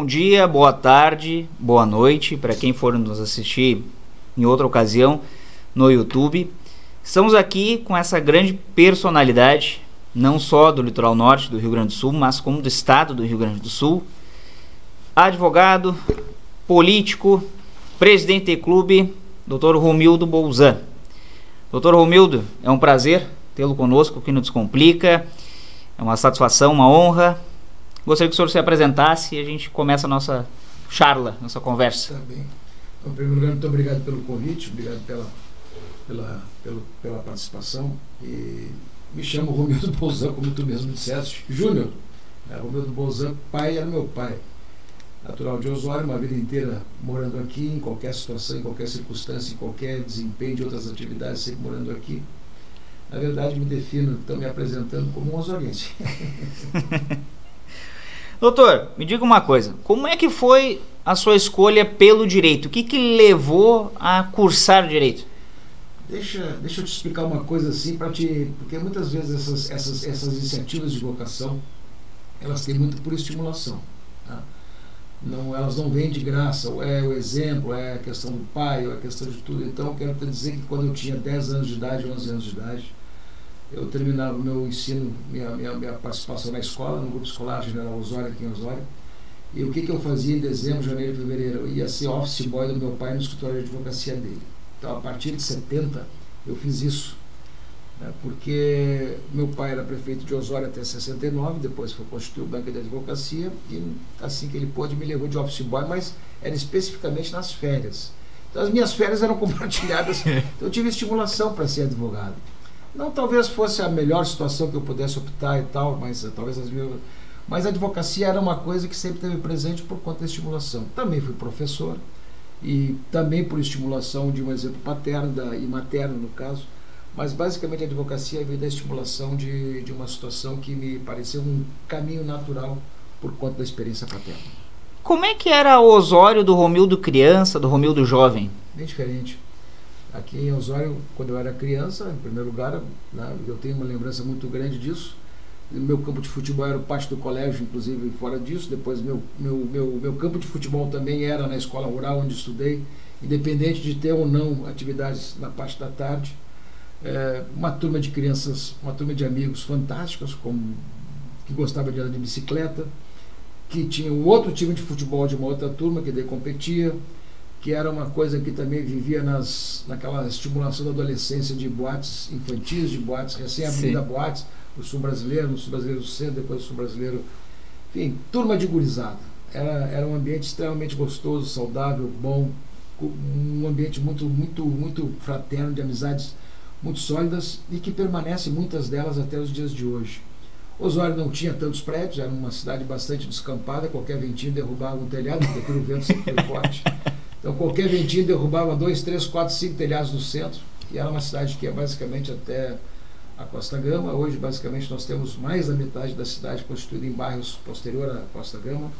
dia, boa tarde, boa noite para quem for nos assistir em outra ocasião no YouTube. Estamos aqui com essa grande personalidade, não só do litoral norte do Rio Grande do Sul, mas como do estado do Rio Grande do Sul. Advogado, político, presidente do clube, Dr. Romildo Bolzan. Dr. Romildo, é um prazer tê-lo conosco aqui no Descomplica. É uma satisfação, uma honra. Gostaria que o senhor se apresentasse e a gente começa a nossa charla, nossa conversa. Tá bem. Então, em primeiro lugar, muito obrigado pelo convite, obrigado pela participação. E me chamo Romildo Bolzan, como tu mesmo disseste, Júnior. Romildo Bolzan, pai, era meu pai. Natural de Osório, uma vida inteira morando aqui, em qualquer situação, em qualquer circunstância, em qualquer desempenho de outras atividades, sempre morando aqui. Na verdade, me defino, estão me apresentando como um osoriense. Doutor, me diga uma coisa, como é que foi a sua escolha pelo direito? O que levou a cursar direito? Deixa eu te explicar uma coisa assim, porque muitas vezes essas iniciativas de vocação, elas têm muito por estimulação, tá? Elas não vêm de graça, ou é o exemplo, é a questão do pai, ou é a questão de tudo. Então, eu quero te dizer que quando eu tinha 10 anos de idade, 11 anos de idade, eu terminava o meu ensino, minha participação na escola, no grupo escolar General Osório, aqui em Osório. E o que eu fazia em dezembro, janeiro e fevereiro? Eu ia ser office boy do meu pai no escritório de advocacia dele. Então, a partir de 70, eu fiz isso, né? Porque meu pai era prefeito de Osório até 69, depois foi constituir o Banco de Advocacia, e assim que ele pôde, me levou de office boy, mas era especificamente nas férias. Então, as minhas férias eram compartilhadas, então eu tive estimulação para ser advogado. Não, talvez fosse a melhor situação que eu pudesse optar e tal, mas talvez mas a advocacia era uma coisa que sempre teve presente por conta da estimulação. Também fui professor, e também por estimulação de um exemplo paterno e materno, no caso, mas basicamente a advocacia veio da estimulação de uma situação que me pareceu um caminho natural por conta da experiência paterna. Como é que era o Osório do Romildo criança, do Romildo jovem? Bem diferente. Aqui em Osório, quando eu era criança, em primeiro lugar, né, eu tenho uma lembrança muito grande disso. Meu campo de futebol era o pátio do colégio, inclusive fora disso. Depois meu campo de futebol também era na escola rural onde estudei, independente de ter ou não atividades na parte da tarde. Uma turma de crianças, uma turma de amigos fantásticos, que gostava de andar de bicicleta, que tinha um outro time de futebol de uma outra turma que daí competia, que era uma coisa que também vivia naquela estimulação da adolescência de boates infantis, de boates recém-abrida boates, o Sul Brasileiro, no Sul Brasileiro do Centro, depois o Sul Brasileiro, enfim, turma de gurizada. Era um ambiente extremamente gostoso, saudável, bom, um ambiente muito fraterno, de amizades muito sólidas e que permanecem muitas delas até os dias de hoje. Osório não tinha tantos prédios, era uma cidade bastante descampada, qualquer ventinho derrubava um telhado, porque aqui o vento sempre foi forte. Então qualquer ventinho derrubava 2, 3, 4, 5 telhados no centro, e era uma cidade que ia basicamente até a Costa Gama. Hoje basicamente nós temos mais da metade da cidade constituída em bairros posterior à Costa Gama,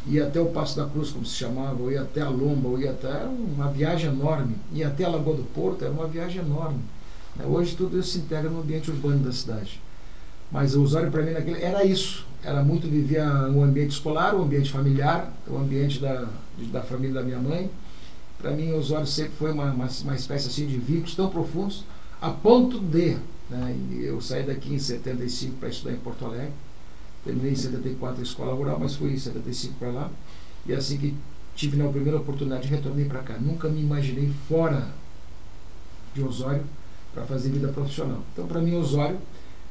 ia até o Passo da Cruz, como se chamava, ou ia até a Lomba, ou ia até, era uma viagem enorme, ia até a Lagoa do Porto, era uma viagem enorme. Hoje tudo isso se integra no ambiente urbano da cidade. Mas o Osório para mim era isso, era muito, vivia um ambiente escolar, um ambiente familiar, o ambiente da família da minha mãe. Para mim o Osório sempre foi uma espécie assim de vínculos tão profundos, a ponto de, né, eu saí daqui em 75 para estudar em Porto Alegre, terminei em 74 a escola rural, mas fui em 75 para lá, e assim que tive na primeira oportunidade retornei para cá. Nunca me imaginei fora de Osório para fazer vida profissional. Então para mim Osório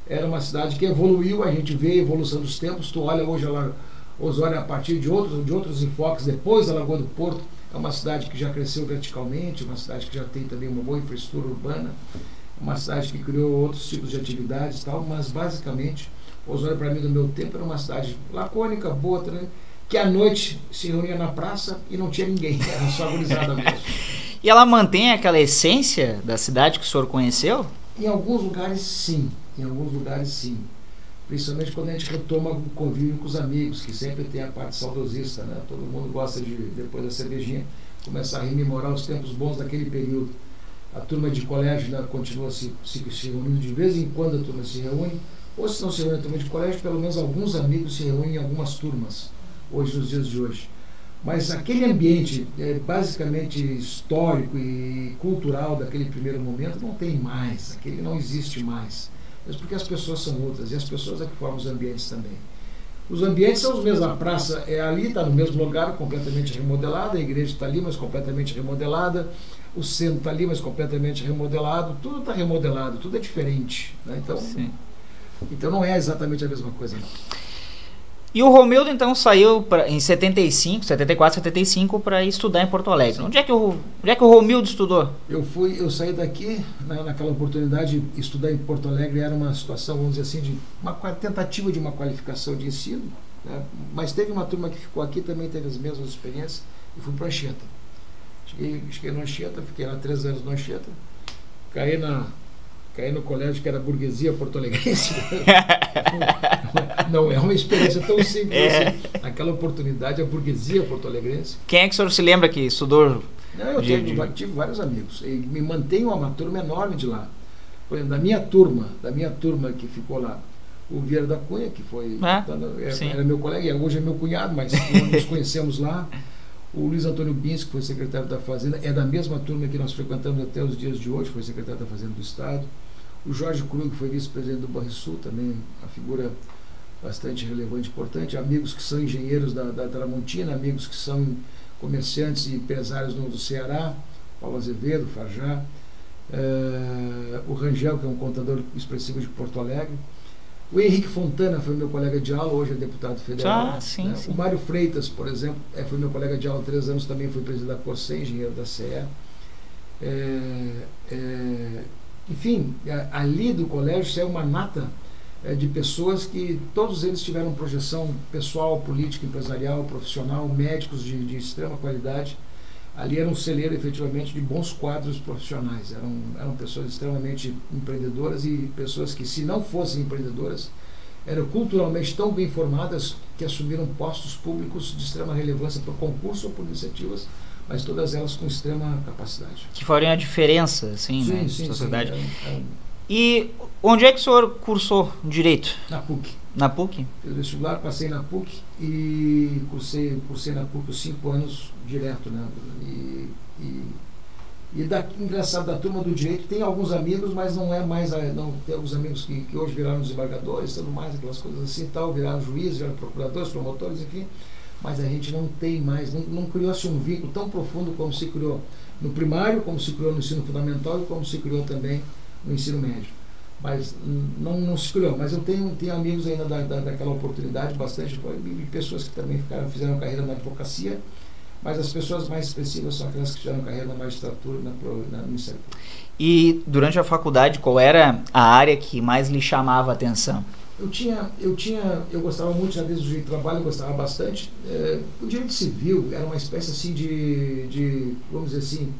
era uma cidade que evoluiu, a gente vê a evolução dos tempos. Tu olha hoje Osório a partir de outros enfoques, depois da Lagoa do Porto, é uma cidade que já cresceu verticalmente, uma cidade que já tem também uma boa infraestrutura urbana, uma cidade que criou outros tipos de atividades e tal, mas basicamente Osório para mim do meu tempo era uma cidade lacônica, boa, que à noite se reunia na praça e não tinha ninguém, era só gurizada mesmo. E ela mantém aquela essência da cidade que o senhor conheceu? Em alguns lugares sim, principalmente quando a gente retoma o convívio com os amigos, que sempre tem a parte saudosista, né? Todo mundo gosta de, depois da cervejinha, começar a rememorar os tempos bons daquele período. A turma de colégio, né, continua se reunindo de vez em quando, a turma se reúne, ou se não se reúne a turma de colégio, pelo menos alguns amigos se reúnem em algumas turmas. hoje nos dias de hoje. Mas aquele ambiente basicamente histórico e cultural daquele primeiro momento não tem mais, aquele não existe mais. Mas porque as pessoas são outras, e as pessoas é que formam os ambientes também. Os ambientes são os mesmos, a praça é ali, está no mesmo lugar, completamente remodelada, a igreja está ali, mas completamente remodelada, o centro está ali, mas completamente remodelado, tudo está remodelado, tudo é diferente, né? Então não é exatamente a mesma coisa, não. E o Romildo então saiu em 74, 75 para estudar em Porto Alegre. Onde é que o Romildo estudou? Eu saí daqui, naquela oportunidade, estudar em Porto Alegre era uma situação, vamos dizer assim, de uma tentativa de uma qualificação de ensino, né? Mas teve uma turma que ficou aqui, também teve as mesmas experiências, e fui para Anchieta. Cheguei no Anchieta, fiquei lá 3 anos no Anchieta, caí no colégio que era burguesia porto-alegrense. Não é uma experiência tão simples assim. Aquela oportunidade, a burguesia porto-alegrense. Quem é que o senhor se lembra que estudou? Não, eu tive vários amigos. E me mantenho uma turma enorme de lá. Por exemplo, da minha turma que ficou lá, o Vieira da Cunha, que foi era meu colega, e hoje é meu cunhado, mas nós nos conhecemos lá. O Luiz Antônio Bins, que foi secretário da Fazenda, é da mesma turma que nós frequentamos até os dias de hoje, foi secretário da Fazenda do Estado. O Jorge Krug, que foi vice-presidente do Banrisul, também uma figura bastante relevante e importante. Amigos que são engenheiros da Tramontina, amigos que são comerciantes e empresários do Ceará, Paulo Azevedo, Farjá. O Rangel, que é um contador expressivo de Porto Alegre. O Henrique Fontana foi meu colega de aula, hoje é deputado federal. Sim. O Mário Freitas, por exemplo, foi meu colega de aula há 3 anos, também foi presidente da Corsém, engenheiro da CE. Enfim, ali do colégio saiu uma nata de pessoas que todos eles tiveram projeção pessoal, política, empresarial, profissional, médicos de extrema qualidade. Ali era um celeiro efetivamente de bons quadros profissionais, eram pessoas extremamente empreendedoras e pessoas que, se não fossem empreendedoras, eram culturalmente tão bem formadas que assumiram postos públicos de extrema relevância por concurso ou por iniciativas, mas todas elas com extrema capacidade. Que fariam a diferença, assim, sim, na sim, sociedade. Sim, E onde é que o senhor cursou Direito? Na PUC. Na PUC? Fiz vestibular, passei na PUC e cursei na PUC os 5 anos direto, né? Engraçado, da turma do Direito tem alguns amigos, mas não é mais, não, tem alguns amigos que hoje viraram desembargadores, tudo mais, aquelas coisas assim, tal, viraram juízes, viraram procuradores, promotores, enfim. Mas a gente não tem mais, não criou-se um vínculo tão profundo como se criou no primário, como se criou no ensino fundamental e como se criou também no ensino médio. Mas não se criou. Mas eu tenho amigos ainda daquela oportunidade, bastante, e pessoas que também fizeram carreira na advocacia, mas as pessoas mais expressivas são aquelas que fizeram carreira na magistratura, no Ministério Público. E durante a faculdade, qual era a área que mais lhe chamava a atenção? Eu gostava muito, já desde o direito do trabalho, eu gostava bastante. O direito civil era uma espécie assim vamos dizer assim,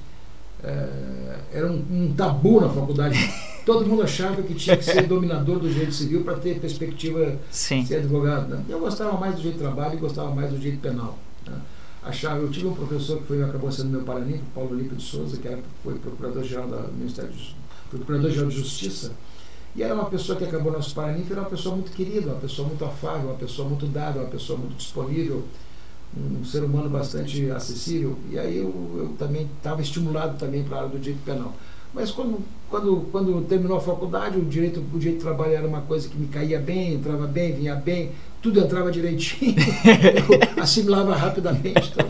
era um tabu na faculdade. Todo mundo achava que tinha que ser dominador do direito civil para ter perspectiva de ser advogado, né? Eu gostava mais do direito do trabalho e gostava mais do direito penal, né? Eu tive um professor que acabou sendo meu paraninfo, Paulo Olímpio de Souza, que foi procurador-geral do Ministério Procurador-Geral de Justiça. E era uma pessoa que acabou nosso paraninfo, era uma pessoa muito querida, uma pessoa muito afável, uma pessoa muito dada, uma pessoa muito disponível, um ser humano bastante acessível. E aí eu também estava estimulado também para a área do direito penal. Mas quando terminou a faculdade, o direito do trabalho era uma coisa que me caía bem, entrava bem, vinha bem, tudo entrava direitinho, eu assimilava rapidamente. Então,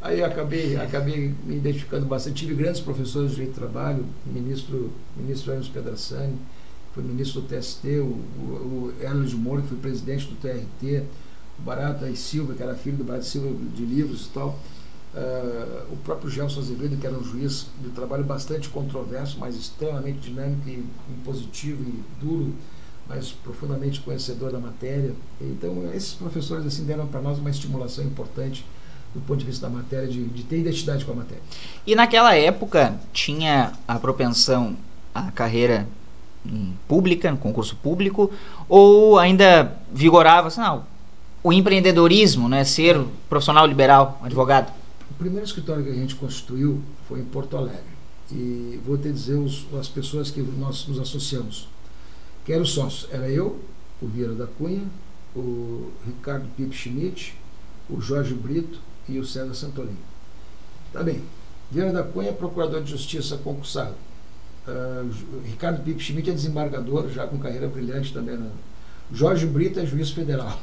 aí acabei me identificando bastante. Tive grandes professores de direito do trabalho, o ministro Hermes Pedrassani, foi ministro do TST, o Hélio de Moura, que foi presidente do TRT, o Barata e Silva, que era filho do Barata e Silva de livros e tal, o próprio Gelson Azevedo, que era um juiz de trabalho bastante controverso, mas extremamente dinâmico e positivo e duro, mas profundamente conhecedor da matéria. Então esses professores assim deram para nós uma estimulação importante do ponto de vista da matéria, de ter identidade com a matéria. E naquela época tinha a propensão à carreira pública, no concurso público, ou ainda vigorava assim, o empreendedorismo, né, ser profissional liberal, advogado? O primeiro escritório que a gente constituiu foi em Porto Alegre, e vou te dizer as pessoas que nós nos associamos, que eram os sócios, era eu, o Vieira da Cunha, o Ricardo Pipe Schmidt, o Jorge Brito e o César Santolin. Tá bem. Vieira da Cunha, procurador de justiça concursado. Ricardo Pipe Schmidt é desembargador, já com carreira brilhante também. Jorge Brito é juiz federal.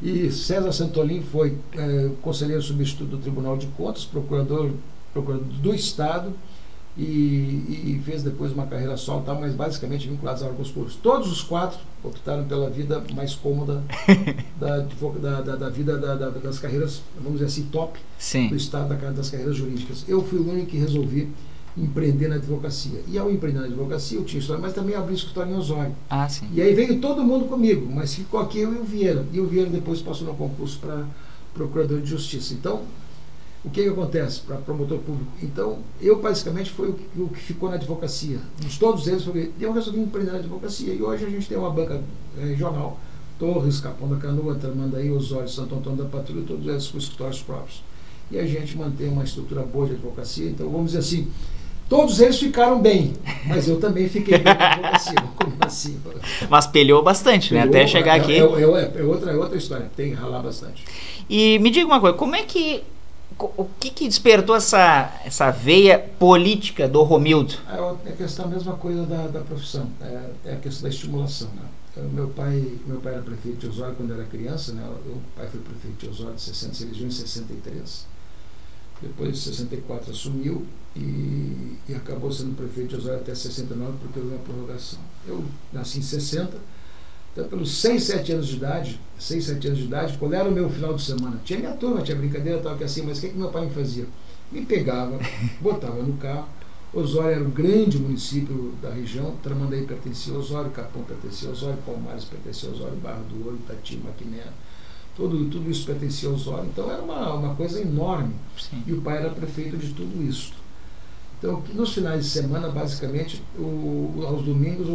E César Santolin foi conselheiro substituto do Tribunal de Contas, procurador do Estado, e fez depois uma carreira solo, mas basicamente vinculados a órgãos públicos. Todos os 4 optaram pela vida mais cômoda da vida das carreiras, vamos dizer assim, top do Estado, das carreiras jurídicas. Eu fui o único que resolvi empreender na advocacia. E ao empreender na advocacia, eu tinha história, mas também abri escritório em Osório. Sim. E aí veio todo mundo comigo, mas ficou aqui eu e o Vieira. E o Vieira depois passou no concurso para procurador de justiça. Então, o que acontece para promotor público? Então, eu basicamente foi o que ficou na advocacia. De todos eles, eu resolvi empreender na advocacia. E hoje a gente tem uma banca regional, Torres, Capão da Canoa, Tramandaí, Osório, Santo Antônio da Patrulha, todos eles com escritórios próprios. E a gente mantém uma estrutura boa de advocacia. Então, vamos dizer assim, todos eles ficaram bem, mas eu também fiquei bem na advocacia. Como assim? Mas pelhou bastante, né? Até chegar aqui. É outra história, tem que ralar bastante. E me diga uma coisa, o que despertou essa veia política do Romildo? É a questão, a mesma coisa da profissão, é a questão da estimulação, né? Meu pai era prefeito de Osório quando eu era criança, né? O pai foi prefeito de Osório de 60, se elegeu em 63. Depois de 64 assumiu e acabou sendo prefeito de Osório até 69 porque houve uma prorrogação. Eu nasci em 60, então pelos 6, 7 anos de idade, quando era o meu final de semana, tinha minha turma, tinha brincadeira, tal, que assim, mas o que meu pai me fazia? Me pegava, botava no carro. Osório era um grande município da região, Tramandaí pertencia a Osório, Capão pertencia a Osório, Palmares pertencia a Osório, Barra do Ouro, Itati, Maquiné, tudo isso pertencia a Osório. Então era uma coisa enorme. Sim. E o pai era prefeito de tudo isso. Então, nos finais de semana, basicamente, aos domingos,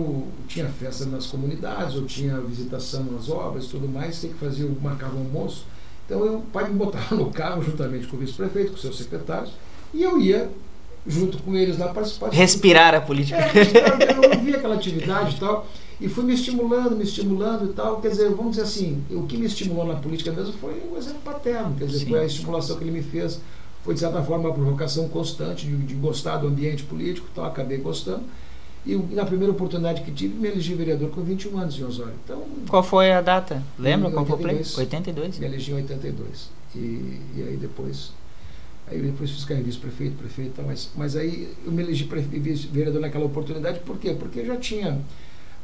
tinha festa nas comunidades, ou tinha visitação nas obras e tudo mais, tem que fazer, marcava um almoço. Então, o pai me botava no carro, juntamente com o vice-prefeito, com seus secretários, e eu ia junto com eles lá participar. Respirar a política. Eu via aquela atividade e tal, e fui me estimulando e tal. Quer dizer, vamos dizer assim, o que me estimulou na política mesmo foi um exemplo paterno, quer dizer, foi a estimulação que ele me fez. Foi, de certa forma, uma provocação constante de gostar do ambiente político, então acabei gostando. E na primeira oportunidade que tive, me elegi vereador com 21 anos em Osório. Então, qual foi a data? Lembra qual foi o play? 82. Me elegi em 82. E aí depois fiz carreira vice-prefeito, prefeito, mas aí eu me elegi vereador naquela oportunidade. Por quê? Porque eu já tinha,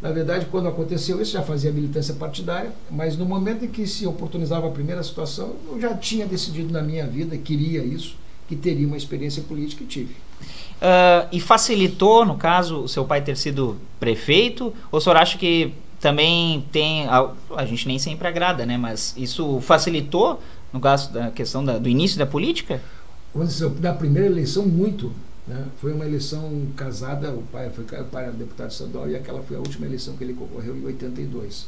na verdade, quando aconteceu isso, já fazia militância partidária, mas no momento em que se oportunizava a primeira situação, eu já tinha decidido na minha vida, queria isso, que teria uma experiência política e tive. E facilitou, no caso, o seu pai ter sido prefeito? Ou o senhor acha que também tem... A gente nem sempre agrada, né? Mas isso facilitou, no caso da questão do início da política? Vamos dizer, da primeira eleição, muito. Né? Foi uma eleição casada, o pai era deputado estadual e aquela foi a última eleição que ele concorreu em 82.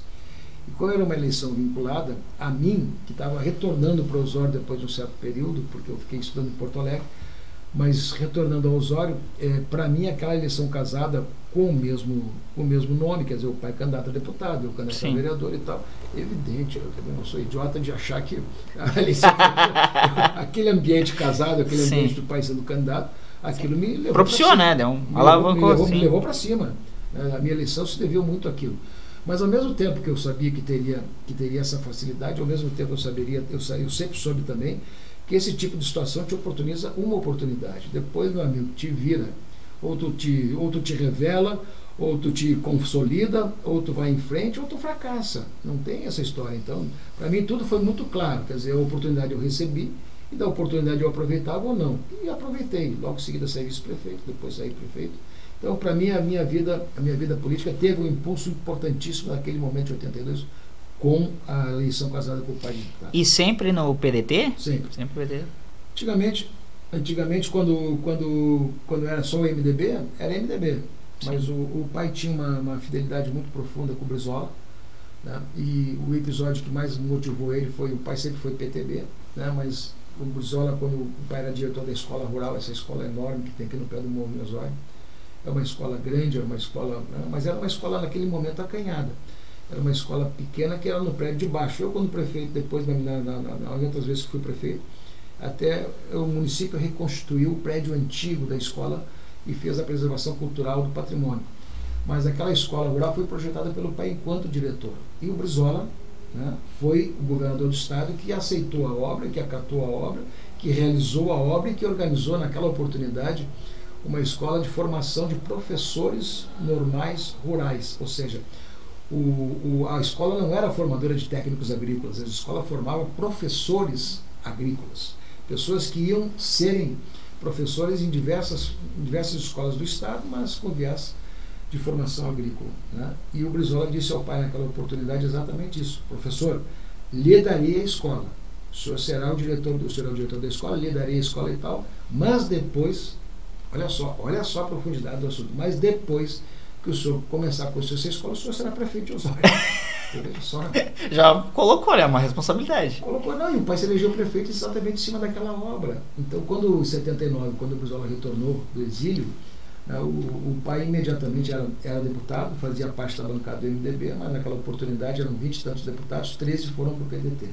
E como era uma eleição vinculada a mim, que estava retornando para Osório depois de um certo período, porque eu fiquei estudando em Porto Alegre, mas retornando ao Osório, para mim aquela eleição casada com o mesmo nome, quer dizer, o pai candidato a deputado, eu candidato a vereador e tal, evidente, eu também não sou idiota de achar que a eleição, aquele ambiente casado, aquele ambiente do pai sendo candidato, aquilo me levou propiciona, né? Me levou para cima. A minha eleição se deveu muito àquilo. Mas ao mesmo tempo que eu sabia que teria essa facilidade, ao mesmo tempo eu sempre soube também que esse tipo de situação te oportuniza uma oportunidade. Depois, meu amigo, te vira. Ou tu te revela, ou tu te consolida, ou tu vai em frente, ou tu fracassa. Não tem essa história. Então, para mim tudo foi muito claro. Quer dizer, a oportunidade eu recebi, e da oportunidade eu aproveitava ou não. E aproveitei. Logo em seguida saí vice-prefeito, depois saí prefeito. Então, para mim, a minha vida política teve um impulso importantíssimo naquele momento de 82, com a eleição casada com o pai de deputado. E sempre no PDT? Sempre. Sempre PDT. Antigamente quando era só o MDB, era MDB. Sim. Mas o pai tinha uma fidelidade muito profunda com o Brizola, né? E o episódio que mais motivou ele foi, o pai sempre foi PTB, né? Mas o Brizola, quando o pai era diretor da escola rural, essa escola enorme que tem aqui no pé do Morro em Osório, é uma escola grande, era uma escola, né? Mas era uma escola naquele momento acanhada. era uma escola pequena que era no prédio de baixo. Eu, quando prefeito, depois, nas outras vezes que fui prefeito, até o município reconstruiu o prédio antigo da escola e fez a preservação cultural do patrimônio. Mas aquela escola rural foi projetada pelo pai enquanto diretor. E o Brizola, né, foi o governador do estado que aceitou a obra, que acatou a obra, que realizou a obra e que organizou naquela oportunidade uma escola de formação de professores normais rurais. Ou seja, a escola não era formadora de técnicos agrícolas, a escola formava professores agrícolas, pessoas que iam serem professores em diversas escolas do estado, mas com viés de formação agrícola, né? E o Brizola disse ao pai naquela oportunidade exatamente isso: professor, lhe darei a escola, o senhor será o diretor da escola, lhe darei a escola e tal, mas depois, olha só a profundidade do assunto, mas depois que o senhor começar a construir essa escola, o senhor será prefeito de Osório. Já colocou, né? Uma responsabilidade. Colocou, não, e o pai se elegeu prefeito exatamente em cima daquela obra. Então, quando em 79, quando o Brizola retornou do exílio, o pai imediatamente era deputado, fazia parte da bancada do MDB, mas naquela oportunidade eram 20 e tantos deputados, 13 foram para o PDT.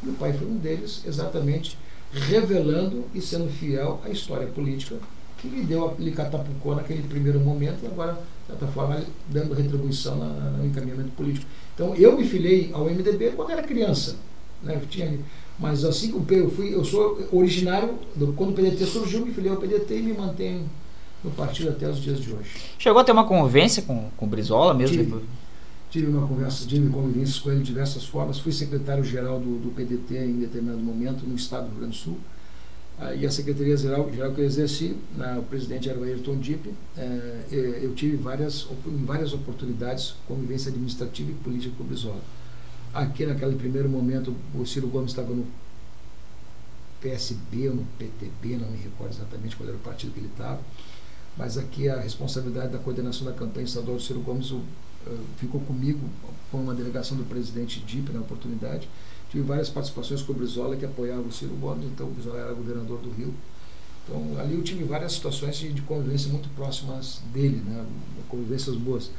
E o pai foi um deles, exatamente revelando e sendo fiel à história política que lhe catapultou naquele primeiro momento e agora, de certa forma, dando retribuição no encaminhamento político. Então, eu me filiei ao MDB quando era criança, né? Mas assim que eu sou originário, quando o PDT surgiu, me filiei ao PDT e me mantenho no partido até os dias de hoje. Chegou a ter uma convivência com o Brizola mesmo? Tive convivências com ele de diversas formas. Fui secretário-geral do PDT em determinado momento no estado do Rio Grande do Sul. E a secretaria-geral que eu exerci, o presidente era o Ayrton Dipp. Eu tive em várias oportunidades convivência administrativa e política com o Brizola. Aqui naquele primeiro momento o Ciro Gomes estava no PSB ou no PTB, não me recordo exatamente qual era o partido que ele estava, mas aqui a responsabilidade da coordenação da campanha estadual do Ciro Gomes ficou comigo, com uma delegação do presidente Dipp na oportunidade. Tive várias participações com o Brizola, que apoiava o Ciro Gomes, então o Brizola era governador do Rio. Então ali eu tive várias situações de convivência muito próximas dele, né, convivências boas.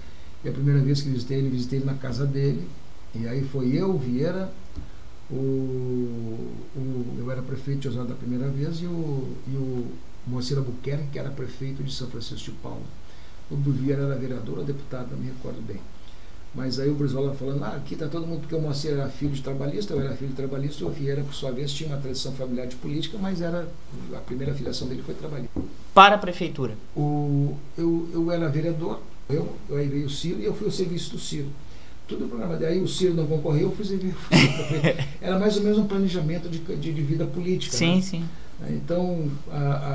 E a primeira vez que visitei ele na casa dele, e aí foi eu, Vieira, eu era prefeito de Osório da primeira vez, e o Moacir Albuquerque, que era prefeito de São Francisco de Paula. O Vieira era vereador ou deputado, não me recordo bem. Mas aí o Brizola falando, aqui está todo mundo, porque o Moacir era filho de trabalhista, eu era filho de trabalhista, o Vieira, por sua vez, tinha uma tradição familiar de política, mas a primeira filiação dele foi trabalhista. Para a prefeitura? Eu era vereador, aí veio o Ciro e eu fui ao serviço do Ciro. Tudo o programa dele. Aí o Ciro não concorreu, eu fui serviço prefeito. Era mais ou menos um planejamento de vida política. Sim, né? sim. Então,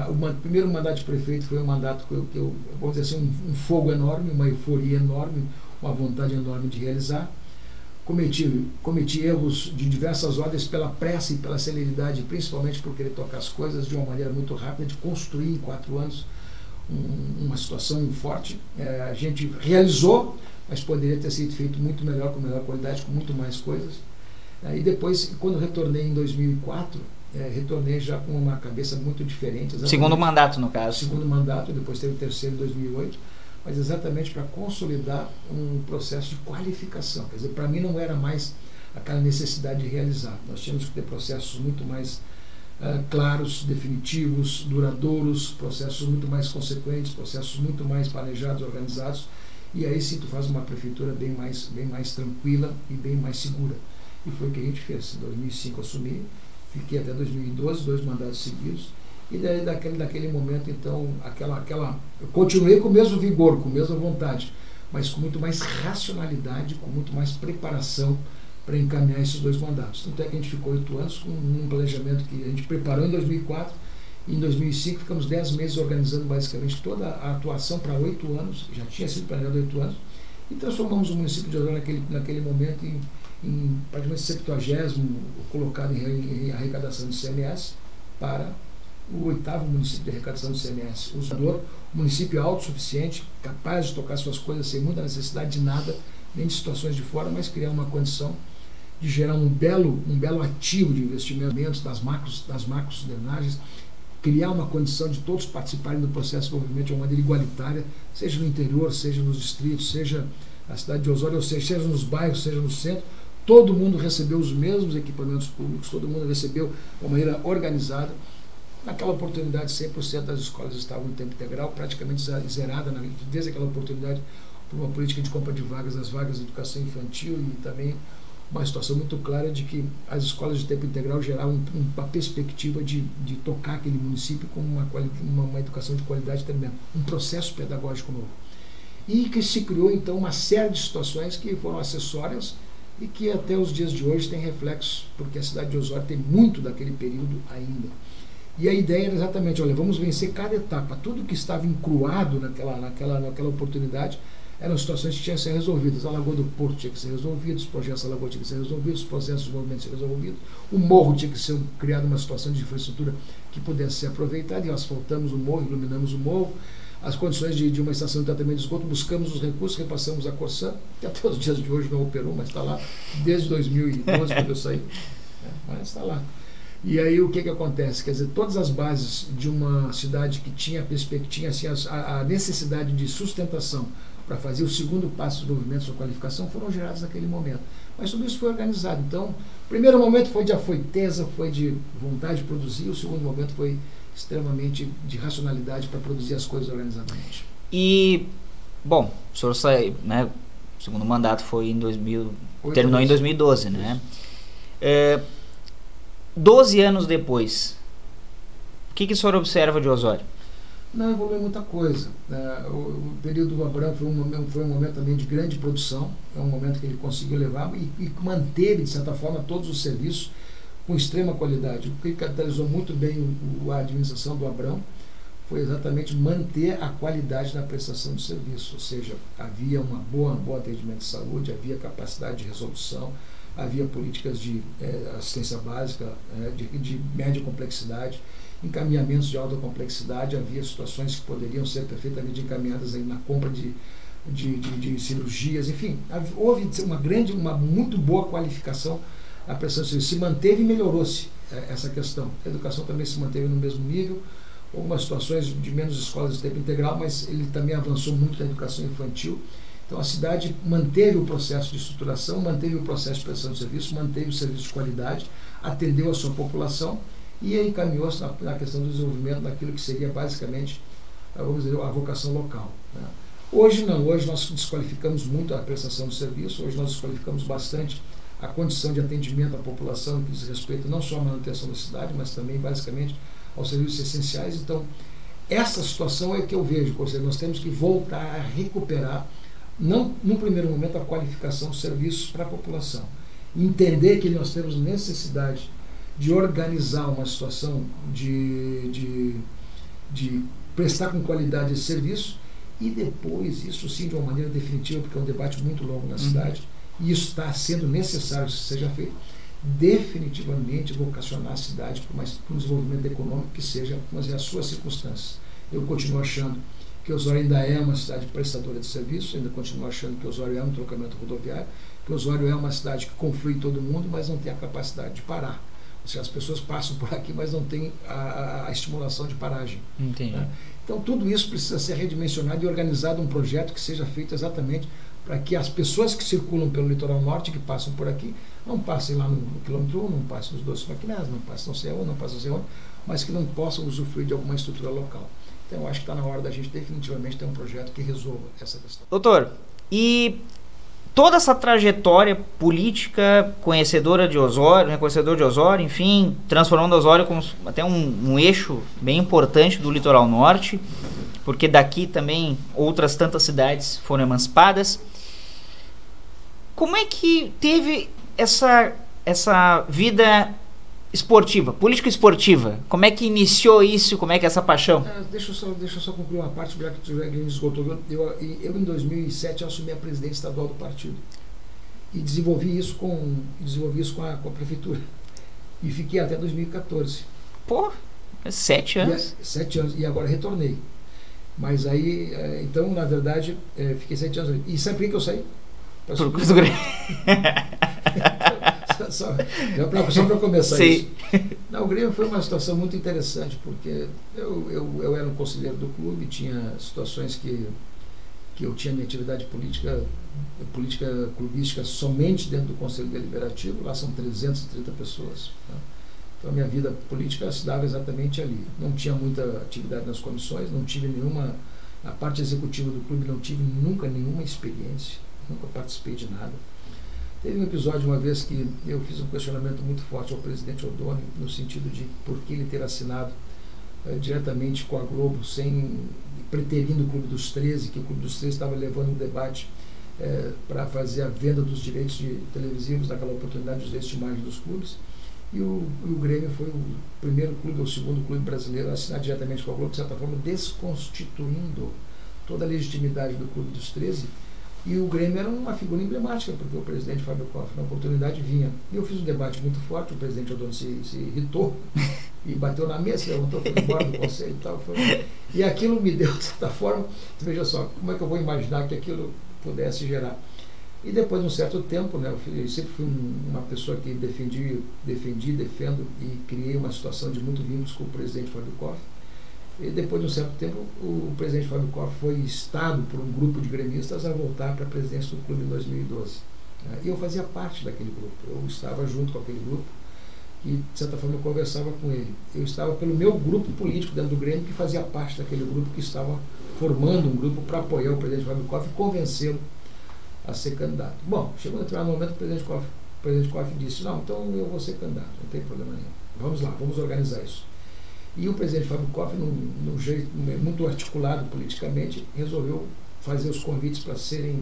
o primeiro mandato de prefeito foi um mandato que eu vamos dizer assim, um fogo enorme, uma euforia enorme, uma vontade enorme de realizar. Cometi erros de diversas ordens pela pressa e pela celeridade, principalmente por querer tocar as coisas de uma maneira muito rápida, de construir em 4 anos uma situação forte. A gente realizou, mas poderia ter sido feito muito melhor, com melhor qualidade, com muito mais coisas. E depois, quando retornei em 2004, retornei já com uma cabeça muito diferente. Segundo mandato, no caso. Segundo mandato, depois teve o terceiro em 2008, mas exatamente para consolidar um processo de qualificação. Quer dizer, para mim não era mais aquela necessidade de realizar. Nós tínhamos que ter processos muito mais claros, definitivos, duradouros, processos muito mais consequentes, processos muito mais planejados, organizados, e aí sim tu faz uma prefeitura bem mais tranquila e bem mais segura. E foi o que a gente fez. Em 2005 assumi, fiquei até 2012, 2 mandatos seguidos, e daí daquele momento, então, eu continuei com o mesmo vigor, com a mesma vontade, mas com muito mais racionalidade, com muito mais preparação para encaminhar esses 2 mandatos. Tanto é que a gente ficou 8 anos com um planejamento que a gente preparou em 2004, e em 2005 ficamos 10 meses organizando basicamente toda a atuação para 8 anos, já tinha sido planejado 8 anos, e transformamos o município de Osório naquele momento em praticamente 70º colocado em arrecadação de CMS para o 8º município de arrecadação de CMS. O município autossuficiente, capaz de tocar suas coisas sem muita necessidade de nada, nem de situações de fora, mas criar uma condição de gerar um belo ativo de investimentos das macros drenagens, criar uma condição de todos participarem do processo de desenvolvimento de uma maneira igualitária, seja no interior, seja nos distritos, seja A cidade de Osório, ou seja nos bairros, seja no centro, todo mundo recebeu os mesmos equipamentos públicos, todo mundo recebeu de uma maneira organizada. Naquela oportunidade, 100% das escolas estavam em tempo integral, praticamente zerada, desde aquela oportunidade, por uma política de compra de vagas, das vagas de educação infantil, e também uma situação muito clara de que as escolas de tempo integral geravam uma perspectiva de tocar aquele município com uma educação de qualidade também, um processo pedagógico novo. E que se criou, então, uma série de situações que foram acessórias e que até os dias de hoje tem reflexos, porque a cidade de Osório tem muito daquele período ainda. E a ideia era exatamente, olha, vamos vencer cada etapa, tudo que estava encruado naquela oportunidade, eram situações que tinham que ser resolvidas. A Lagoa do Porto tinha que ser resolvida, os projetos da Lagoa tinham que ser resolvidos, os processos de desenvolvimento tinham que ser resolvidos, o morro tinha que ser criado uma situação de infraestrutura que pudesse ser aproveitada, e asfaltamos o morro, iluminamos o morro, as condições de uma estação de tratamento de esgoto, buscamos os recursos, repassamos a Corsan, que até os dias de hoje não operou, mas está lá desde 2012, quando eu saí, mas está lá. E aí o que acontece? Quer dizer, todas as bases de uma cidade que tinha assim, a necessidade de sustentação para fazer o segundo passo do desenvolvimento, sua qualificação, foram geradas naquele momento. Mas tudo isso foi organizado. Então, o primeiro momento foi de afoiteza, foi de vontade de produzir, o segundo momento foi extremamente de racionalidade para produzir as coisas organizadamente. E, bom, o senhor saiu, né? O segundo mandato foi em 2000, terminou em 2012, né? 12 anos depois, o que o senhor observa de Osório? Não evoluiu muita coisa. O período do Abrão foi um momento também de grande produção, é um momento que ele conseguiu levar e manteve, de certa forma, todos os serviços com extrema qualidade. O que caracterizou muito bem a administração do Abrão foi exatamente manter a qualidade na prestação de serviço, ou seja, havia um bom atendimento de saúde, havia capacidade de resolução, havia políticas de assistência básica, de média complexidade, encaminhamentos de alta complexidade, havia situações que poderiam ser perfeitamente encaminhadas aí na compra de cirurgias, enfim, houve uma muito boa qualificação a prestação de serviço, se manteve e melhorou-se essa questão. A educação também se manteve no mesmo nível, algumas situações de menos escolas de tempo integral, mas ele também avançou muito na educação infantil. Então a cidade manteve o processo de estruturação, manteve o processo de prestação de serviço, manteve o serviço de qualidade, atendeu a sua população e encaminhou-se na questão do desenvolvimento daquilo que seria basicamente, vamos dizer, a vocação local, né? Hoje não, hoje nós desqualificamos muito a prestação de serviço, hoje nós desqualificamos bastante a condição de atendimento à população que diz respeito não só à manutenção da cidade, mas também basicamente aos serviços essenciais. Então essa situação é que eu vejo, ou seja, nós temos que voltar a recuperar, não no primeiro momento, a qualificação dos serviços para a população, entender que nós temos necessidade de organizar uma situação de prestar com qualidade esse serviço e depois, isso sim de uma maneira definitiva, porque é um debate muito longo na cidade, e isso está sendo necessário que seja feito, definitivamente vocacionar a cidade para um desenvolvimento econômico que seja, mas as suas circunstâncias. Eu continuo achando que Osório ainda é uma cidade prestadora de serviços, ainda continuo achando que Osório é um trocamento rodoviário, que Osório é uma cidade que conflui todo mundo, mas não tem a capacidade de parar. Ou seja, as pessoas passam por aqui, mas não tem a estimulação de paragem. Entendi. Né? Então tudo isso precisa ser redimensionado e organizado um projeto que seja feito exatamente para que as pessoas que circulam pelo litoral norte, que passam por aqui, não passem lá no quilômetro 1, não passem nos Doces Maquinais, não passem não sei onde, não passem não sei onde, mas que não possam usufruir de alguma estrutura local. Então eu acho que está na hora da gente definitivamente ter um projeto que resolva essa questão. Doutor, e toda essa trajetória política, conhecedor de Osório, enfim, transformando Osório como até um eixo bem importante do litoral norte, porque daqui também outras tantas cidades foram emancipadas. Como é que teve essa vida esportiva, política esportiva? Como é que iniciou isso? Como é que é essa paixão? Deixa eu só concluir uma parte, já que tu esgotou. Eu em 2007 eu assumi a presidência estadual do partido e desenvolvi isso com a prefeitura e fiquei até 2014. Pô, 7 anos. 7 anos, e agora retornei. Mas aí, então, na verdade, fiquei 7 anos. E sabe por que eu saí? Por causa do Grêmio. Só para começar. Sim. Isso. Não, o Grêmio foi uma situação muito interessante, porque eu era um conselheiro do clube, tinha situações que que eu tinha minha atividade política clubística somente dentro do Conselho Deliberativo. Lá são 330 pessoas, tá? Então a minha vida política se dava exatamente ali. Não tinha muita atividade nas comissões, não tive nenhuma, na parte executiva do clube não tive nunca nenhuma experiência, nunca participei de nada. Teve um episódio uma vez que eu fiz um questionamento muito forte ao presidente Odoni, no sentido de por que ele ter assinado diretamente com a Globo, preterindo o Clube dos 13, que o Clube dos 13 estava levando um debate para fazer a venda dos direitos televisivos, naquela oportunidade, dos direitos de imagem dos clubes. E o Grêmio foi o primeiro clube, ou o segundo clube brasileiro a assinar diretamente com a Globo, de certa forma desconstituindo toda a legitimidade do Clube dos 13. E o Grêmio era uma figura emblemática, porque o presidente Fábio Koff, na oportunidade, vinha. E eu fiz um debate muito forte, o presidente Odoni se irritou e bateu na mesa, levantou, foi embora do conselho e tal. E aquilo me deu, de certa forma, veja só, como é que eu vou imaginar que aquilo pudesse gerar? E depois de um certo tempo, né, eu sempre fui uma pessoa que defendi, defendo e criei uma situação de muito vínculos com o presidente Fábio Koff. E depois de um certo tempo, o presidente Fábio Koff foi instado por um grupo de gremistas a voltar para a presidência do clube em 2012. E eu fazia parte daquele grupo, eu estava junto com aquele grupo e, de certa forma, eu conversava com ele. Eu estava pelo meu grupo político dentro do Grêmio, que fazia parte daquele grupo que estava formando um grupo para apoiar o presidente Fábio Koff e convencê-lo a ser candidato. Bom, chegou um determinado momento, o presidente Koff disse: não, então eu vou ser candidato, não tem problema nenhum. Vamos lá, vamos organizar isso. E o presidente Fábio Koff, num jeito muito articulado politicamente, resolveu fazer os convites para serem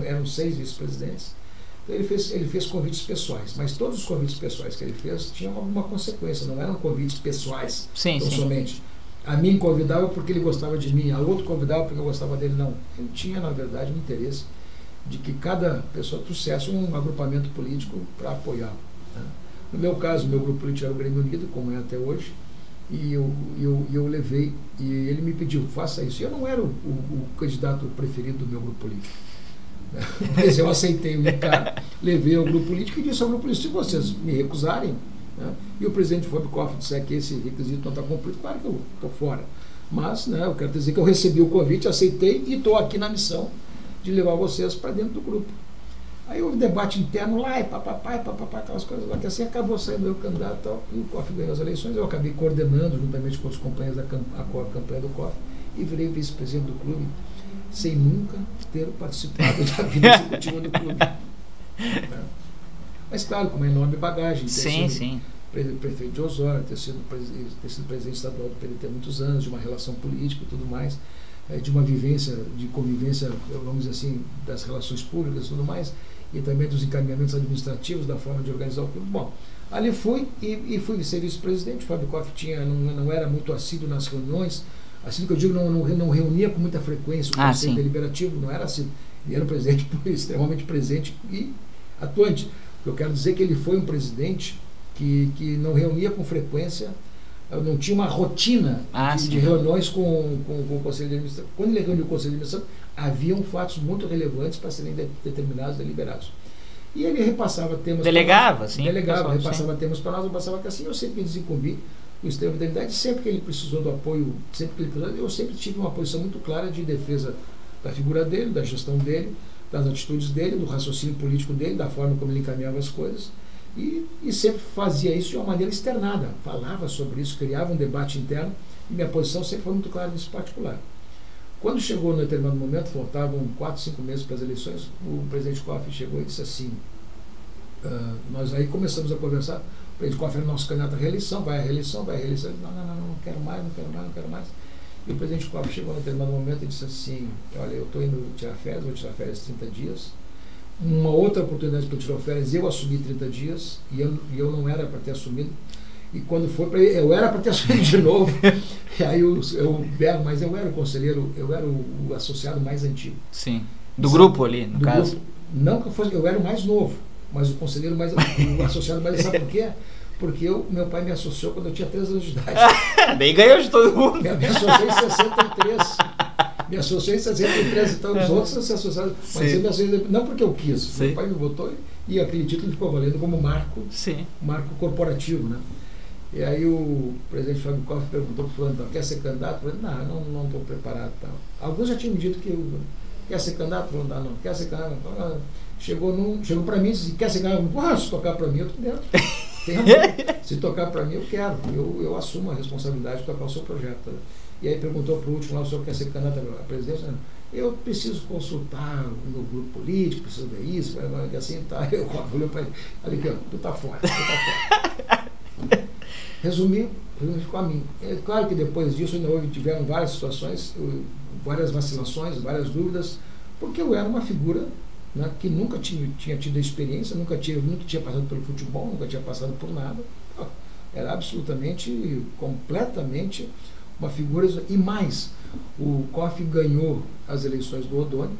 eram 6 vice-presidentes. Então ele fez convites pessoais, mas todos os convites pessoais que ele fez tinham alguma consequência, não eram convites pessoais, sim. somente. A mim convidava porque ele gostava de mim, a outro convidava porque eu gostava dele, não. Ele tinha, na verdade, um interesse de que cada pessoa trouxesse um agrupamento político para apoiá-lo, né? No meu caso, meu grupo político era o Grêmio Unido, como é até hoje, e eu levei, e ele me pediu, faça isso. Eu não era o candidato preferido do meu grupo político, né? Mas eu aceitei o encargo, levei ao grupo político e disse ao grupo político: se vocês me recusarem, né, e o presidente Fábio Koff disser que esse requisito não está cumprido, claro que eu estou fora. Mas, né, eu quero dizer que eu recebi o convite, aceitei e estou aqui na missão de levar vocês para dentro do grupo. Aí houve debate interno lá, e papapá, aquelas coisas lá, que assim acabou saindo eu candidato e tal, e o Koff ganhou as eleições. Eu acabei coordenando, juntamente com os companheiros da campanha do Koff, e virei vice-presidente do clube, sem nunca ter participado da vida executiva do clube. Mas, claro, com uma enorme bagagem. Sim. Prefeito de Osório, ter sido presidente estadual do PDT há muitos anos, de uma relação política e tudo mais, de uma vivência, de convivência, vamos dizer assim, das relações públicas e tudo mais, e também dos encaminhamentos administrativos, da forma de organizar o clube. Bom, ali fui e fui ser vice-presidente. O Fábio Koff não era muito assíduo nas reuniões, assim que eu digo, não reunia com muita frequência o Conselho Deliberativo, não era assim. Ele era um presidente extremamente presente e atuante. Eu quero dizer que ele foi um presidente que não reunia com frequência, não tinha uma rotina de reuniões com o Conselho de Administração. Quando ele reuniu o Conselho de Administração, haviam fatos muito relevantes para serem determinados, deliberados. E ele repassava temas repassava temas para nós, eu passava que assim, eu sempre me desincumbi do extremo da idade, sempre que ele precisou do apoio, eu sempre tive uma posição muito clara de defesa da figura dele, da gestão dele, das atitudes dele, do raciocínio político dele, da forma como ele encaminhava as coisas. E sempre fazia isso de uma maneira externada, falava sobre isso, criava um debate interno, e minha posição sempre foi muito clara nesse particular. Quando chegou no determinado momento, faltavam 4, 5 meses para as eleições, o presidente Koff chegou e disse assim, nós aí começamos a conversar, o presidente Koff era nosso candidato à reeleição, vai à reeleição, não quero mais. E o presidente Koff chegou no determinado momento e disse assim, olha, eu estou indo tirar férias, vou tirar férias 30 dias, uma outra oportunidade para eu tirar férias, eu assumi 30 dias, e eu não era para ter assumido, e quando foi para eu era para ter assumido de novo. E aí eu berro, mas eu era o conselheiro, eu era o associado mais antigo. Sim. Do grupo ali, no caso? Grupo, não que eu era o mais novo, mas o conselheiro o associado mais antigo. Sabe por quê? Porque meu pai me associou quando eu tinha 3 anos de idade. Bem ganhou de todo mundo. Me associei em 63. Me associei em 63, então os outros se associaram. Mas eu me associei, não porque eu quis. Sim. Meu pai me botou e aquele título ficou valendo como marco corporativo, né? E aí o presidente Fábio Koff perguntou para o fulano, quer ser candidato? Eu falei, não estou preparado. Tal. Alguns já tinham dito que quer ser candidato? Falou, não, não. Quer ser candidato? Não. Chegou para mim e disse, quer ser candidato? Se tocar para mim, eu tô dentro. Se tocar para mim, eu quero. Eu assumo a responsabilidade de tocar o seu projeto. E aí perguntou para o último lá, o senhor quer ser candidato à presidência? Não. Eu preciso consultar o meu grupo político, preciso ver isso, assim, tá. Eu olhei para ele, falei, tu tá fora, Resumi com a mim. É claro que depois disso ainda tiveram várias situações, várias vacilações, várias dúvidas, porque eu era uma figura, né, que nunca tinha tido a experiência, nunca tinha passado pelo futebol, nunca tinha passado por nada. Era absolutamente, completamente uma figura. E mais, o COF ganhou as eleições do Odoni,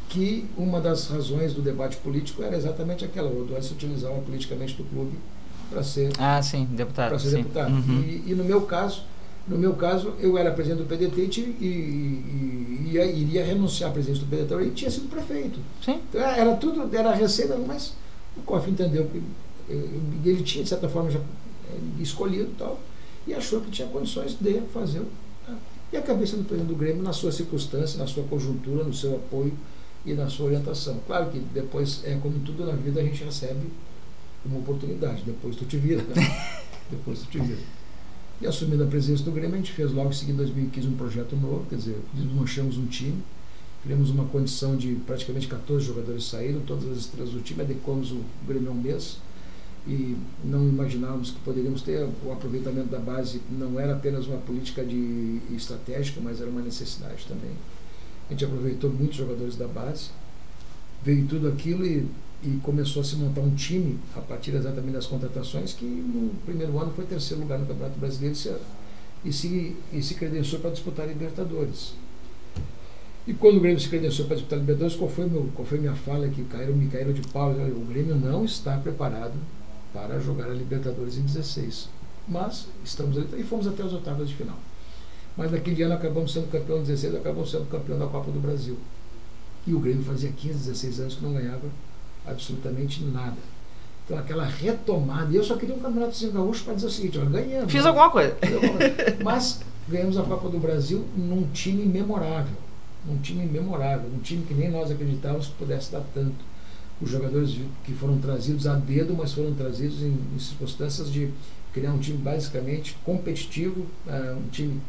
que uma das razões do debate político era exatamente aquela. O Odoni se utilizava politicamente do clube para ser, deputado. Para ser deputado. Uhum. E no meu caso, eu era presidente do PDT e iria renunciar à presidência do PDT e tinha sido prefeito. Sim. Então, era receita, mas o COF entendeu que ele tinha, de certa forma, já escolhido e tal, e achou que tinha condições de fazer. E acabei sendo presidente do Grêmio na sua circunstância, na sua conjuntura, no seu apoio e na sua orientação. Claro que depois, como tudo na vida, a gente recebe uma oportunidade. Depois tu te vira. Né? Depois tu te vira. E assumindo a presidência do Grêmio, a gente fez logo em seguida, em 2015, um projeto novo, quer dizer, desmanchamos um time, criamos uma condição de praticamente 14 jogadores saíram, todas as estrelas do time, adequamos o Grêmio a um mês, e não imaginávamos que poderíamos ter o aproveitamento da base. Não era apenas uma política estratégica, mas era uma necessidade também. A gente aproveitou muitos jogadores da base, veio tudo aquilo e começou a se montar um time a partir exatamente das contratações, que no primeiro ano foi terceiro lugar no Campeonato Brasileiro e se credenciou para disputar a Libertadores. E quando o Grêmio se credenciou para disputar a Libertadores, qual foi minha fala que me caíram de pau? O Grêmio não está preparado para jogar a Libertadores em 16. Mas estamos ali e fomos até as oitavas de final. Mas naquele ano acabamos sendo campeão em 16, acabamos sendo campeão da Copa do Brasil. E o Grêmio fazia 15, 16 anos que não ganhava absolutamente nada. Então aquela retomada, e eu só queria um campeonato gaúcho para dizer o seguinte, ganhamos. Fiz alguma coisa. Mas ganhamos a Copa do Brasil num time memorável. Um time que nem nós acreditávamos que pudesse dar tanto. Os jogadores que foram trazidos a dedo, mas foram trazidos em circunstâncias de criar um time basicamente competitivo, um time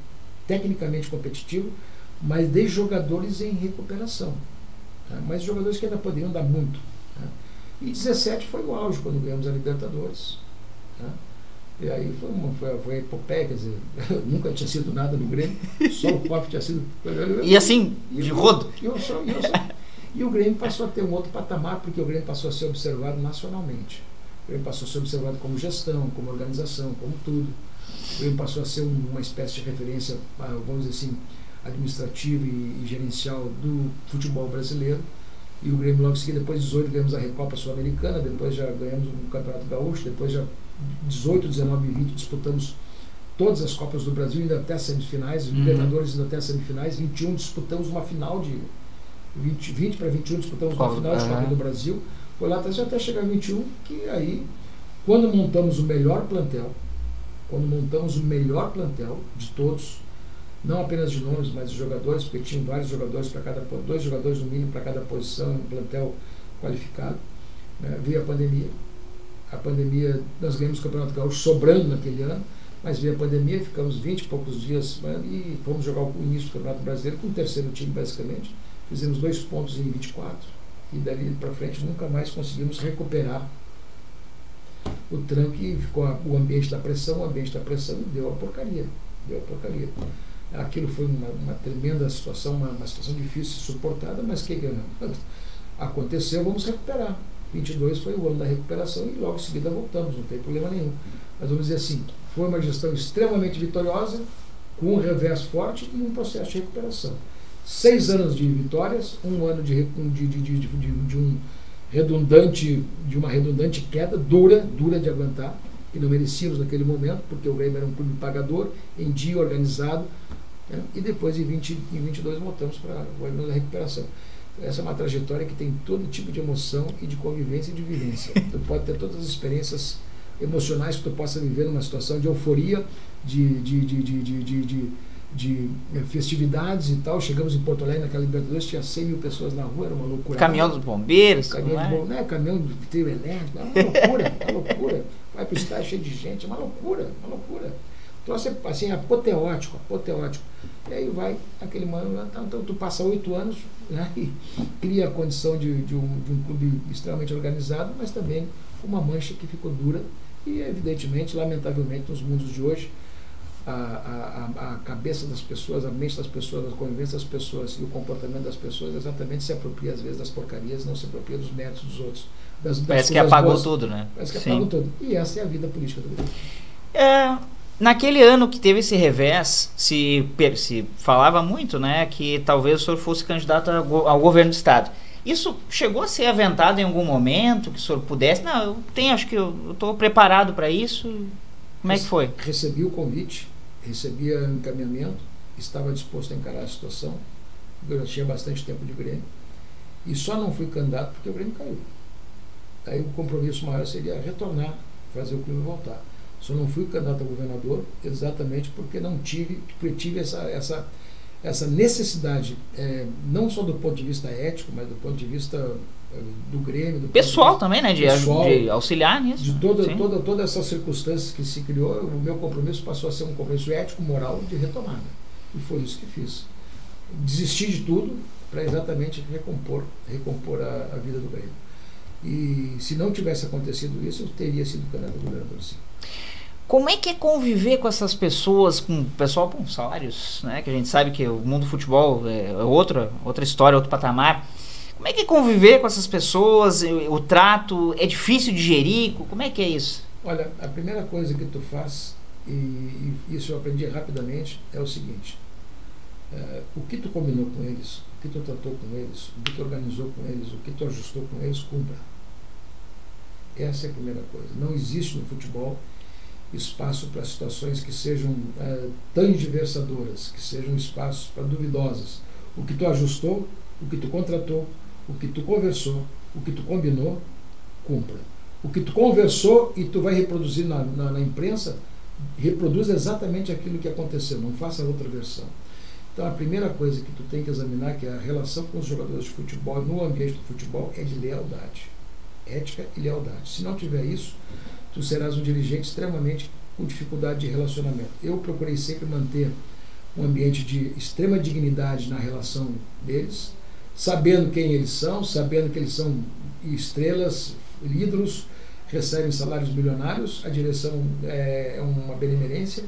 tecnicamente competitivo, mas de jogadores em recuperação. Mas jogadores que ainda poderiam dar muito. E 17 foi o auge, quando ganhamos a Libertadores. E aí foi a epopeia, quer dizer, nunca tinha sido nada no Grêmio, só o COF tinha sido. E assim, de rodo. E o Grêmio passou a ter um outro patamar, porque o Grêmio passou a ser observado nacionalmente. O Grêmio passou a ser observado como gestão, como organização, como tudo. O Grêmio passou a ser uma espécie de referência, vamos dizer assim, administrativa e gerencial do futebol brasileiro. E o Grêmio logo em seguida, depois de 18, ganhamos a Recopa Sul-Americana, depois já ganhamos o Campeonato Gaúcho, depois já 18, 19 e 20 disputamos todas as Copas do Brasil, ainda até as semifinais, Libertadores ainda até as semifinais, 21 disputamos uma final de 20 para 21 disputamos uma final de Copa do Brasil, foi lá até chegar a 21, que aí, quando montamos o melhor plantel de todos, não apenas de nomes, mas de jogadores, porque tinham vários jogadores para cada, 2 jogadores no mínimo para cada posição, um plantel qualificado, né? Veio a pandemia, nós ganhamos o Campeonato Gaúcho sobrando naquele ano, mas veio a pandemia, ficamos 20 e poucos dias, e fomos jogar o início do Campeonato Brasileiro com o terceiro time basicamente, fizemos 2 pontos em 24, e dali para frente nunca mais conseguimos recuperar o tranque, e ficou o ambiente da pressão, e deu a porcaria. Aquilo foi uma tremenda situação, uma situação difícil, suportada, mas que aconteceu, vamos recuperar. 22 foi o ano da recuperação e logo em seguida voltamos, não tem problema nenhum. Mas vamos dizer assim, foi uma gestão extremamente vitoriosa, com um revés forte e um processo de recuperação. 6 anos de vitórias, um ano de uma redundante queda, dura de aguentar, que não merecíamos naquele momento, porque o Grêmio era um clube pagador, em dia organizado, né? E depois em 22 voltamos para o ano da recuperação. Essa é uma trajetória que tem todo tipo de emoção e de convivência e de vivência. Tu pode ter todas as experiências emocionais que tu possa viver numa situação de euforia, de festividades e tal. Chegamos em Porto Alegre, naquela Libertadores, tinha 100 mil pessoas na rua, era uma loucura. Caminhão dos bombeiros, caminhão de trio elétrico, é uma loucura, uma loucura. Vai para o estádio cheio de gente, é uma loucura, uma loucura. Então, assim, apoteótico. E aí vai aquele mano, então tu passa 8 anos, né, e cria a condição de um clube extremamente organizado, mas também uma mancha que ficou dura e, evidentemente, lamentavelmente, nos mundos de hoje, a cabeça das pessoas, a mente das pessoas, a convivência das pessoas e o comportamento das pessoas exatamente se apropria às vezes das porcarias, não se apropria dos méritos dos outros. Parece que apagou tudo, né? Parece que apagou tudo. E essa é a vida política do Brasil. Naquele ano que teve esse revés, se falava muito, né, que talvez o senhor fosse candidato ao governo do estado. Isso chegou a ser aventado em algum momento, que o senhor pudesse? Não, acho que eu estou preparado para isso. Como é que foi? Recebi o convite, recebia encaminhamento, estava disposto a encarar a situação. Eu já tinha bastante tempo de Grêmio. E só não fui candidato porque o Grêmio caiu. Aí o compromisso maior seria retornar, fazer o clube voltar. Só não fui candidato a governador exatamente porque tive essa necessidade, não só do ponto de vista ético, mas do ponto de vista do Grêmio. Do pessoal também, né? De auxiliar nisso. De toda essas circunstâncias que se criou, o meu compromisso passou a ser um compromisso ético, moral, de retomada. E foi isso que fiz. Desisti de tudo para exatamente recompor a vida do Grêmio. E se não tivesse acontecido isso, eu teria sido candidato a governador, sim. Como é que é conviver com essas pessoas, com o pessoal com salários, né? Que a gente sabe que o mundo do futebol é outra história, outro patamar. Como é que é conviver com essas pessoas? O trato é difícil de gerir? Como é que é isso? Olha, a primeira coisa que tu faz, e isso eu aprendi rapidamente, é o seguinte: o que tu combinou com eles, o que tu tratou com eles, o que tu organizou com eles, o que tu ajustou com eles, cumpra. Essa é a primeira coisa. Não existe no futebol espaço para situações que sejam tangiversadoras, que sejam espaços para duvidosas. O que tu ajustou, o que tu contratou, o que tu conversou, o que tu combinou, cumpra. O que tu conversou e tu vai reproduzir na imprensa, reproduz exatamente aquilo que aconteceu, não faça outra versão. Então a primeira coisa que tu tem que examinar, que é a relação com os jogadores de futebol no ambiente do futebol, é de lealdade. Ética e lealdade. Se não tiver isso, tu serás um dirigente extremamente com dificuldade de relacionamento. Eu procurei sempre manter um ambiente de extrema dignidade na relação deles, sabendo quem eles são, sabendo que eles são estrelas, ídolos, recebem salários milionários, a direção é uma benemerência,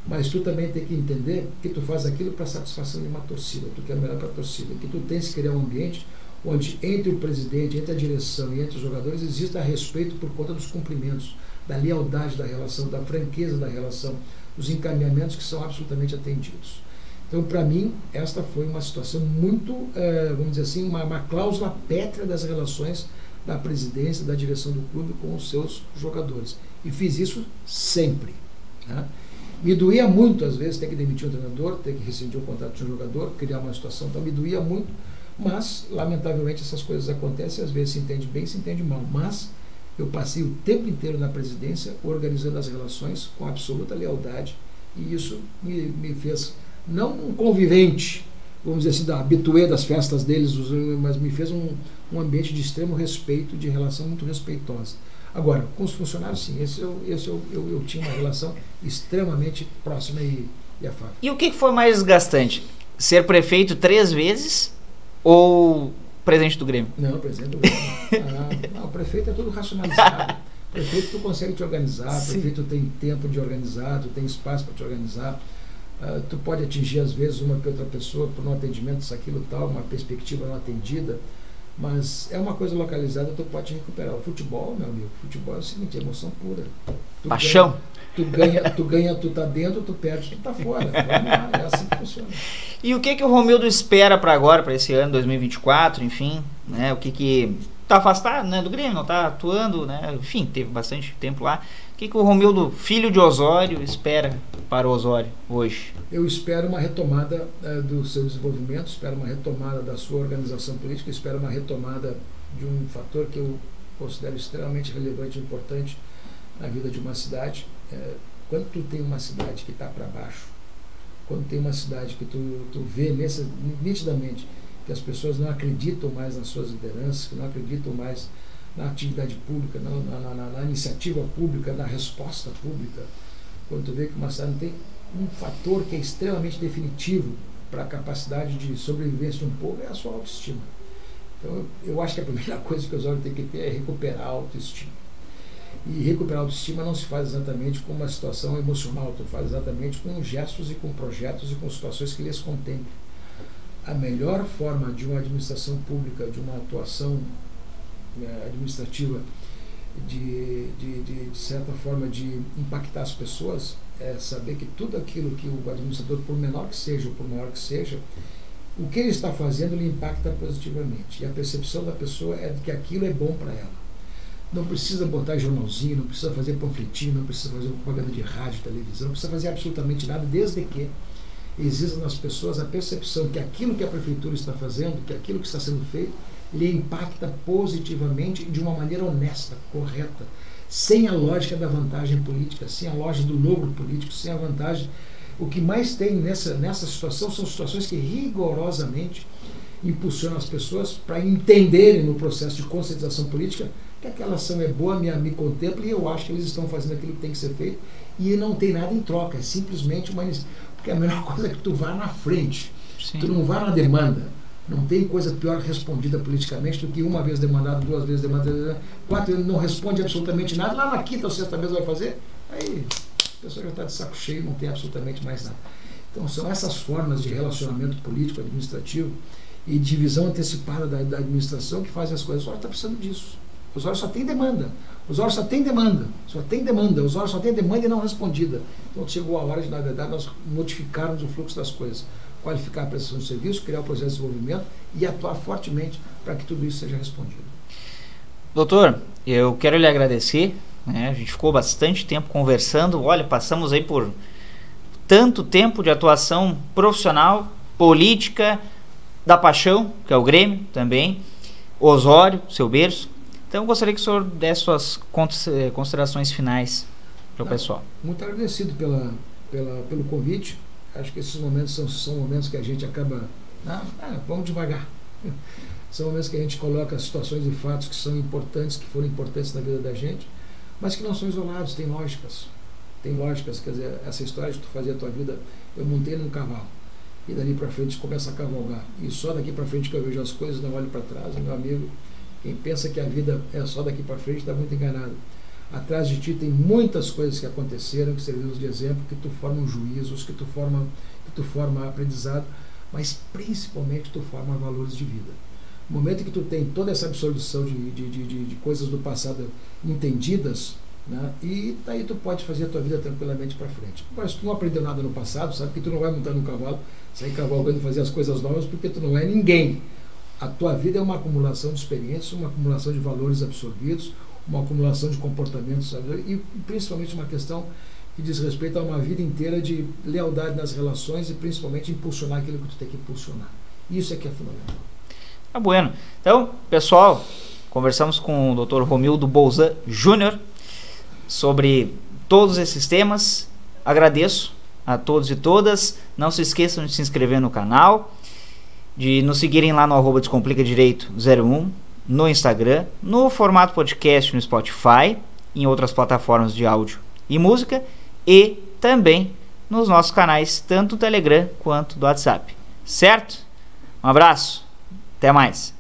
mas tu também tem que entender que tu faz aquilo para satisfação de uma torcida, tu quer o melhor para a torcida, que tu tens que criar um ambiente onde entre o presidente, entre a direção e entre os jogadores exista respeito por conta dos cumprimentos, da lealdade da relação, da franqueza da relação, dos encaminhamentos que são absolutamente atendidos. Então, para mim, esta foi uma situação muito, vamos dizer assim, uma cláusula pétrea das relações da presidência, da direção do clube com os seus jogadores. E fiz isso sempre, né? Me doía muito, às vezes, ter que demitir um treinador, ter que rescindir o contrato de um jogador, criar uma situação, então me doía muito, mas, lamentavelmente, essas coisas acontecem, às vezes se entende bem, se entende mal, mas eu passei o tempo inteiro na presidência organizando as relações com absoluta lealdade e isso me fez, não um convivente, vamos dizer assim, da habitué das festas deles, mas me fez um ambiente de extremo respeito, de relação muito respeitosa. Agora, com os funcionários, sim, eu tinha uma relação extremamente próxima e afável. E o que foi mais desgastante? Ser prefeito 3 vezes ou presidente do Grêmio? Não, presidente do Grêmio. Não, o prefeito é tudo racionalizado. O prefeito tu consegue te organizar, o prefeito tem tempo de organizar, tu tem espaço para te organizar. Tu pode atingir às vezes uma que outra pessoa por um atendimento, isso, aquilo, tal, uma perspectiva não atendida, mas é uma coisa localizada, tu pode recuperar. O futebol, meu amigo, futebol é o seguinte, emoção pura. Paixão. Tu ganha, tu tá dentro, tu perde, tu tá fora. Vamos lá, é assim que funciona. E o que o Romildo espera para agora, para esse ano 2024, enfim, né? O que tá afastado, né, do Grêmio, não tá atuando, né? Enfim, teve bastante tempo lá. O que o Romildo, filho de Osório, espera para o Osório hoje? Eu espero uma retomada do seu desenvolvimento, espero uma retomada da sua organização política, espero uma retomada de um fator que eu considero extremamente relevante e importante na vida de uma cidade. Quando tu tem uma cidade que está para baixo, quando tem uma cidade que tu vê nitidamente que as pessoas não acreditam mais nas suas lideranças, que não acreditam mais na atividade pública, na iniciativa pública, na resposta pública, quando tu vê que uma cidade não tem um fator que é extremamente definitivo para a capacidade de sobrevivência de um povo, é a sua autoestima. Então eu acho que a primeira coisa que o Osório tem que ter é recuperar a autoestima. E recuperar a autoestima não se faz exatamente com uma situação emocional, tu faz exatamente com gestos e com projetos e com situações que lhes contemplem. A melhor forma de uma administração pública, de uma atuação administrativa, de certa forma de impactar as pessoas, é saber que tudo aquilo que o administrador, por menor que seja ou por maior que seja, o que ele está fazendo lhe impacta positivamente. E a percepção da pessoa é de que aquilo é bom para ela. Não precisa botar jornalzinho, não precisa fazer panfletinho, não precisa fazer propaganda de rádio, televisão, não precisa fazer absolutamente nada, desde que exista nas pessoas a percepção que aquilo que a prefeitura está fazendo, que aquilo que está sendo feito, lhe impacta positivamente de uma maneira honesta, correta, sem a lógica da vantagem política, sem a lógica do lucro político, sem a vantagem. O que mais tem nessa situação são situações que rigorosamente impulsionam as pessoas para entenderem no processo de conscientização política que aquela ação é boa, me contempla e eu acho que eles estão fazendo aquilo que tem que ser feito e não tem nada em troca, é simplesmente uma iniciativa. Porque a melhor coisa é que tu vá na frente, sim. Tu não vá na demanda. Não tem coisa pior respondida politicamente do que uma vez demandado, duas vezes demandado, quatro vezes não responde absolutamente nada, lá na quinta ou sexta vez vai fazer, aí a pessoa já está de saco cheio, não tem absolutamente mais nada. Então são essas formas de relacionamento político, administrativo e divisão antecipada da administração que fazem as coisas. O Osório está precisando disso. O Osório só tem demanda. O Osório só tem demanda. O Osório só tem demanda e não respondida. Então chegou a hora de, na verdade, nós modificarmos o fluxo das coisas. Qualificar a prestação de serviço, criar o processo de desenvolvimento e atuar fortemente para que tudo isso seja respondido. Doutor, eu quero lhe agradecer, né? A gente ficou bastante tempo conversando, olha, passamos aí por tanto tempo de atuação profissional, política, da paixão, que é o Grêmio também, Osório, seu berço. Então eu gostaria que o senhor desse suas considerações finais para o pessoal. Muito agradecido pelo convite. Acho que esses momentos são momentos que a gente acaba... vamos devagar. São momentos que a gente coloca situações e fatos que são importantes, que foram importantes na vida da gente, mas que não são isolados, tem lógicas. Tem lógicas, quer dizer, essa história de tu fazer a tua vida, eu montei num cavalo, e dali para frente começa a cavalgar. E só daqui para frente que eu vejo as coisas, não olho para trás, meu amigo. Quem pensa que a vida é só daqui para frente está muito enganado. Atrás de ti tem muitas coisas que aconteceram, que serviram de exemplo, que tu formam juízos, que tu forma aprendizado, mas principalmente tu forma valores de vida. No momento que tu tem toda essa absorção de coisas do passado entendidas, né, e daí tu pode fazer a tua vida tranquilamente para frente. Agora, se tu não aprendeu nada no passado, sabe que tu não vai montar num cavalo, sair cavalgando e fazer as coisas novas, porque tu não é ninguém. A tua vida é uma acumulação de experiências, uma acumulação de valores absorvidos, uma acumulação de comportamentos, sabe? E principalmente uma questão que diz respeito a uma vida inteira de lealdade nas relações e principalmente impulsionar aquilo que tu tem que impulsionar. Isso é que é fundamental. Tá bueno. Então, pessoal, conversamos com o Dr. Romildo Bolzan Júnior sobre todos esses temas. Agradeço a todos e todas. Não se esqueçam de se inscrever no canal, de nos seguirem lá no @descomplicadireito01 no Instagram, no formato podcast no Spotify, em outras plataformas de áudio e música, e também nos nossos canais, tanto do Telegram quanto do WhatsApp. Certo? Um abraço, até mais.